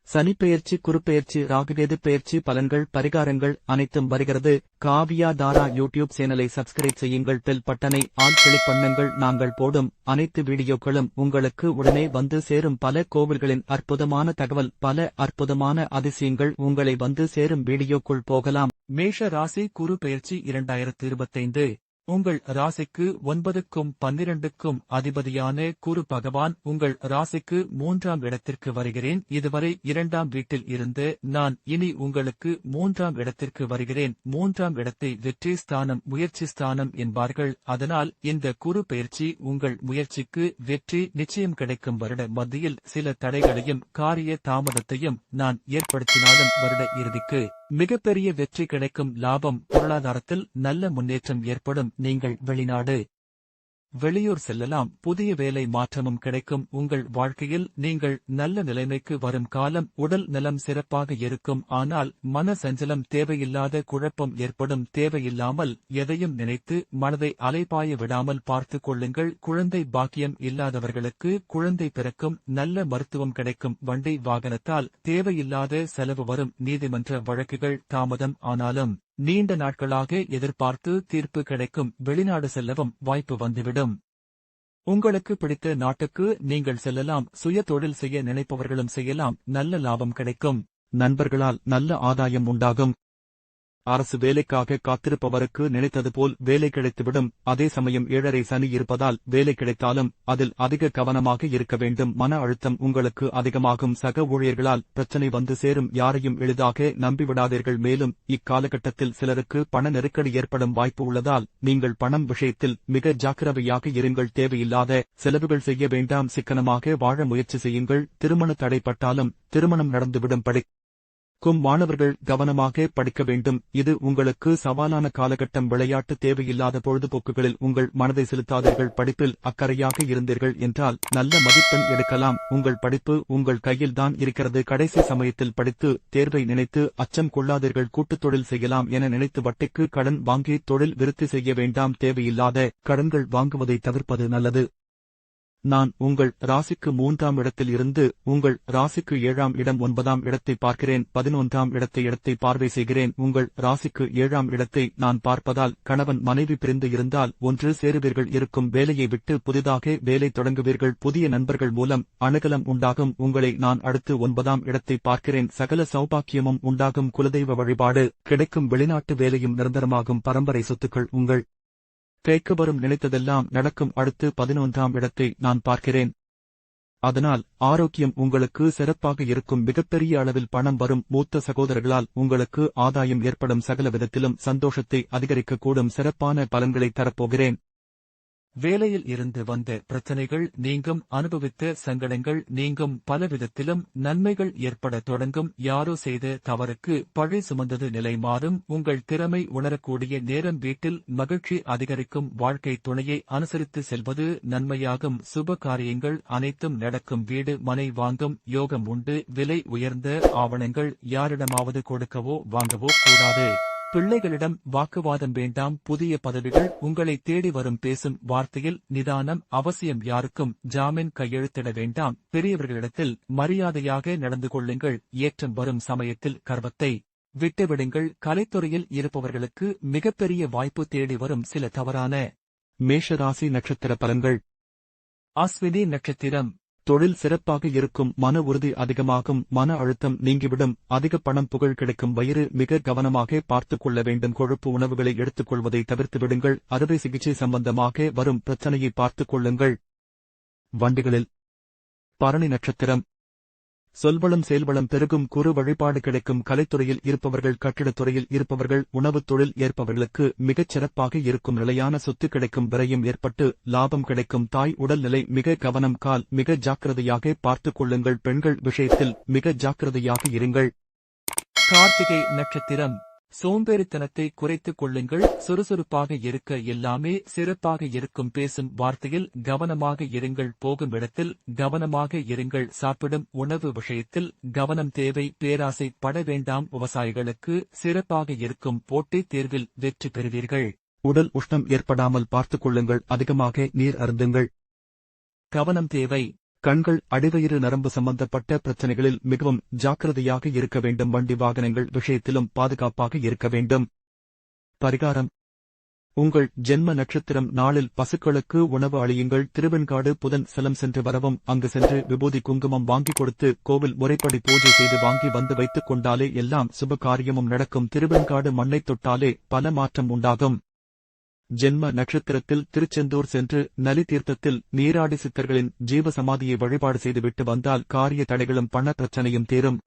சனிப்பெயர்ச்சி, குருப்பெயர்ச்சி, ராகுகேது பெயர்ச்சி பலன்கள், பரிகாரங்கள் அனைத்தும் வருகிறது. காவியா தாரா யூடியூப் சேனலை சப்ஸ்கிரைப் செய்யுங்கள். பெல் பட்டனை ஆல் கிளிக் பண்ணுங்கள். நாங்கள் போடும் அனைத்து வீடியோக்களும் உங்களுக்கு உடனே வந்து சேரும். பல கோவில்களின் அற்புதமான தகவல், பல அற்புதமான அதிசயங்கள் உங்களை வந்து சேரும். வீடியோக்குள் போகலாம். மேஷ ராசி குரு பெயர்ச்சி 2025. உங்கள் ராசிக்கு 9க்கும் 12க்கும் அதிபதியான குரு பகவான் உங்கள் ராசிக்கு 3ஆம் இடத்திற்கு வருகிறேன். இதுவரை 2ஆம் வீட்டில் இருந்து நான் இனி உங்களுக்கு 3ஆம் இடத்திற்கு வருகிறேன். 3ஆம் இடத்தை வெற்றி ஸ்தானம், முயற்சி ஸ்தானம் என்பார்கள். அதனால் இந்த குரு பெயர்ச்சி உங்கள் முயற்சிக்கு வெற்றி நிச்சயம் கிடைக்கும். வருட மத்தியில் சில தடைகளையும் காரிய தாமதத்தையும் நான் ஏற்படுத்தினாலும் வருட இறுதிக்கு மிகப்பெரிய வெற்றி கிடைக்கும். லாபம், பொருளாதாரத்தில் நல்ல முன்னேற்றம் ஏற்படும். நீங்கள் வெளிநாடு, வெளியூர் செல்லலாம். புதிய வேலை மாற்றமும் கிடைக்கும். உங்கள் வாழ்க்கையில் நீங்கள் நல்ல நிலைமைக்கு வரும் காலம். உடல் நலம் சிறப்பாக இருக்கும். ஆனால் மன சஞ்சலம், தேவையில்லாத குழப்பம் ஏற்படும். தேவையில்லாமல் எதையும் நினைத்து மனதை அலைபாய விடாமல் பார்த்துக் கொள்ளுங்கள். குழந்தை பாக்கியம் இல்லாதவர்களுக்கு குழந்தை பிறக்கும். நல்ல மருத்துவம் கிடைக்கும். வண்டி வாகனத்தால் தேவையில்லாத செலவு வரும். நீதிமன்ற வழக்குகள் தாமதம் ஆனாலும் நீண்ட நாட்களாக எதிர்பார்த்து தீர்ப்பு கிடைக்கும். வெளிநாடு செல்லவும் வாய்ப்பு வந்துவிடும். உங்களுக்கு பிடித்த நாட்டுக்கு நீங்கள் செல்லலாம். சுய தொழில் செய்ய நினைப்பவர்களும் செய்யலாம். நல்ல லாபம் கிடைக்கும். நண்பர்களால் நல்ல ஆதாயம் உண்டாகும். அரசு வேலைக்காக காத்திருப்பவருக்கு நினைத்தது போல் வேலை கிடைத்துவிடும். அதே சமயம் 7.5 சனி இருப்பதால் வேலை கிடைத்தாலும் அதில் அதிக கவனமாக இருக்க வேண்டும். மன அழுத்தம் உங்களுக்கு அதிகமாகும். சக ஊழியர்களால் பிரச்சனை வந்து சேரும். யாரையும் எளிதாக நம்பிவிடாதீர்கள். மேலும் இக்காலகட்டத்தில் சிலருக்கு பண நெருக்கடி ஏற்படும் வாய்ப்பு உள்ளதால் நீங்கள் பணம் விஷயத்தில் மிக ஜாக்கிரதையாக இருங்கள். தேவையில்லாத செலவுகள் செய்ய வேண்டாம். சிக்கனமாக வாழ முயற்சி செய்யுங்கள். திருமண தடைப்பட்டாலும் திருமணம் நடந்துவிடும். மாணவர்கள் கவனமாக படிக்க வேண்டும். இது உங்களுக்கு சவாலான காலகட்டம். விளையாட்டு, தேவையில்லாத பொழுதுபோக்குகளில் உங்கள் மனதை செலுத்தாதீர்கள். படிப்பில் அக்கறையாக இருந்தீர்கள் என்றால் நல்ல மதிப்பெண் எடுக்கலாம். உங்கள் படிப்பு உங்கள் கையில்தான் இருக்கிறது. கடைசி சமயத்தில் படித்து தேர்வை நினைத்து அச்சம் கொள்ளாதீர்கள். கூட்டுத் தொழில் செய்யலாம் என நினைத்து வட்டிக்கு கடன் வாங்கி தொழில் விருத்தி செய்ய வேண்டாம். தேவையில்லாத கடன்கள் வாங்குவதை தவிர்ப்பது நல்லது. நான் உங்கள் ராசிக்கு 3ஆம் இடத்தில் இருந்து உங்கள் ராசிக்கு 7ஆம் இடம், 9ஆம் இடத்தை பார்க்கிறேன். 11ஆம் இடத்தை பார்வை செய்கிறேன். உங்கள் ராசிக்கு 7ஆம் இடத்தை நான் பார்ப்பதால் கணவன் மனைவி பிரிந்து இருந்தால் ஒன்று சேருவீர்கள். இருக்கும் வேலையை விட்டு புதிதாக வேலை தொடங்குவீர்கள். புதிய நண்பர்கள் மூலம் அனுகலம் உண்டாகும். உங்களை நான் அடுத்து 9ஆம் இடத்தை பார்க்கிறேன். சகல சௌபாக்கியமும் உண்டாகும். குலதெய்வ வழிபாடு கிடைக்கும். வெளிநாட்டு வேலையும் நிரந்தரமாகும். பரம்பரை சொத்துக்கள் உங்கள் கைக்கு வரும். நினைத்ததெல்லாம் நடக்கும். அடுத்து 11ஆம் இடத்தை நான் பார்க்கிறேன். அதனால் ஆரோக்கியம் உங்களுக்கு சிறப்பாக இருக்கும். மிகப்பெரிய அளவில் பணம் வரும். மூத்த சகோதரர்களால் உங்களுக்கு ஆதாயம் ஏற்படும். சகல விதத்திலும் சந்தோஷத்தை அதிகரிக்கக்கூடும். சிறப்பான பலன்களை தரப்போகிறேன். வேலையில் இருந்து வந்த பிரச்சனைகள் நீங்கும். அனுபவித்த சங்கடங்கள் நீங்கும். பலவிதத்திலும் நன்மைகள் ஏற்பட தொடங்கும். யாரோ செய்த தவறுக்கு பழி சுமந்தது நிலை மாறும். உங்கள் திறமை உணரக்கூடிய நேரம். வீட்டில் மகிழ்ச்சி அதிகரிக்கும். வாழ்க்கை துணையை அனுசரித்து செல்வது நன்மையாகும். சுப காரியங்கள் அனைத்தும் நடக்கும். வீடு மனை வாங்கும் யோகம் உண்டு. விலை உயர்ந்த ஆவணங்கள் யாரிடமாவது கொடுக்கவோ வாங்கவோ கூடாது. பிள்ளைகளிடம் வாக்குவாதம் வேண்டாம். புதிய பதவிகள் உங்களை தேடி வரும். பேசும் வார்த்தையில் நிதானம் அவசியம். யாருக்கும் ஜாமீன் கையெழுத்திட வேண்டாம். பெரியவர்களிடத்தில் மரியாதையாக நடந்து கொள்ளுங்கள். ஏற்றம் வரும் சமயத்தில் கர்வத்தை விட்டுவிடுங்கள். கலைத்துறையில் இருப்பவர்களுக்கு மிகப்பெரிய வாய்ப்பு தேடி வரும். சில தவறான மேஷராசி நட்சத்திர பலன்கள். அஸ்வினி நட்சத்திரம். தொழில் சிறப்பாக இருக்கும். மன உறுதி அதிகமாகும். மன அழுத்தம் நீங்கிவிடும். அதிக பணம், புகழ் கிடைக்கும். வயிறு மிக கவனமாக பார்த்துக் கொள்ள வேண்டும். கொழுப்பு உணவுகளை எடுத்துக் கொள்வதை தவிர்த்து விடுங்கள். அறுவை சிகிச்சை சம்பந்தமாக வரும் பிரச்சனையை பார்த்துக் கொள்ளுங்கள். வண்டிகளில். பரணி நட்சத்திரம். சொல்வளம் செயல்வளம் பெருகும். குறு வழிபாடு கிடைக்கும். கலைத்துறையில் இருப்பவர்கள், கட்டிடத் துறையில் இருப்பவர்கள், உணவுத் தொழில் ஏற்பவர்களுக்கு மிகச் சிறப்பாக இருக்கும். நிலையான சொத்து கிடைக்கும். விரயம் ஏற்பட்டு லாபம் கிடைக்கும். தாய் உடல் நிலை மிக கவனம். கால் மிக ஜாக்கிரதையாக பார்த்துக் கொள்ளுங்கள். பெண்கள் விஷயத்தில் மிக ஜாக்கிரதையாக இருங்கள். கார்த்திகை நட்சத்திரம். சோம்பேறித்தனத்தை குறைத்துக் கொள்ளுங்கள். சுறுசுறுப்பாக இருக்க எல்லாமே சிறப்பாக இருக்கும். பேசும் வார்த்தையில் கவனமாக இருங்கள். போகும் இடத்தில் கவனமாக இருங்கள். சாப்பிடும் உணவு விஷயத்தில் கவனம் தேவை. பேராசை பட வேண்டாம். விவசாயிகளுக்கு சிறப்பாக இருக்கும். போட்டித் தேர்வில் வெற்றி பெறுவீர்கள். உடல் உஷ்ணம் ஏற்படாமல் பார்த்துக் கொள்ளுங்கள். அதிகமாக நீர் அருந்துங்கள். கவனம் தேவை. கண்கள் அடிவயிறு நரம்பு சம்பந்தப்பட்ட பிரச்சனைகளில் மிகவும் ஜாக்கிரதையாக இருக்க வேண்டும். வண்டி வாகனங்கள் விஷயத்திலும் பாதுகாப்பாக இருக்க வேண்டும். பரிகாரம்: உங்கள் ஜென்ம நட்சத்திரம் நாளில் பசுக்களுக்கு உணவு அளியுங்கள். திருவெண்காடு புதன் ஸ்தலம் சென்று வரவும். அங்கு சென்று விபூதி குங்குமம் வாங்கி கொடுத்து கோவில் முறைப்படி பூஜை செய்து வாங்கி வந்து வைத்துக் கொண்டாலே எல்லாம் சுப காரியமும் நடக்கும். திருவெண்காடு மண்ணைத் தொட்டாலே பல மாற்றம் உண்டாகும். ஜென்ம நட்சத்திரத்தில் திருச்செந்தூர் சென்று நலி தீர்த்தத்தில் நீராடி சித்தர்களின் ஜீவ சமாதியை வழிபாடு செய்துவிட்டு வந்தால் காரிய தடைகளும் பண பிரச்சனையும் தீரும்.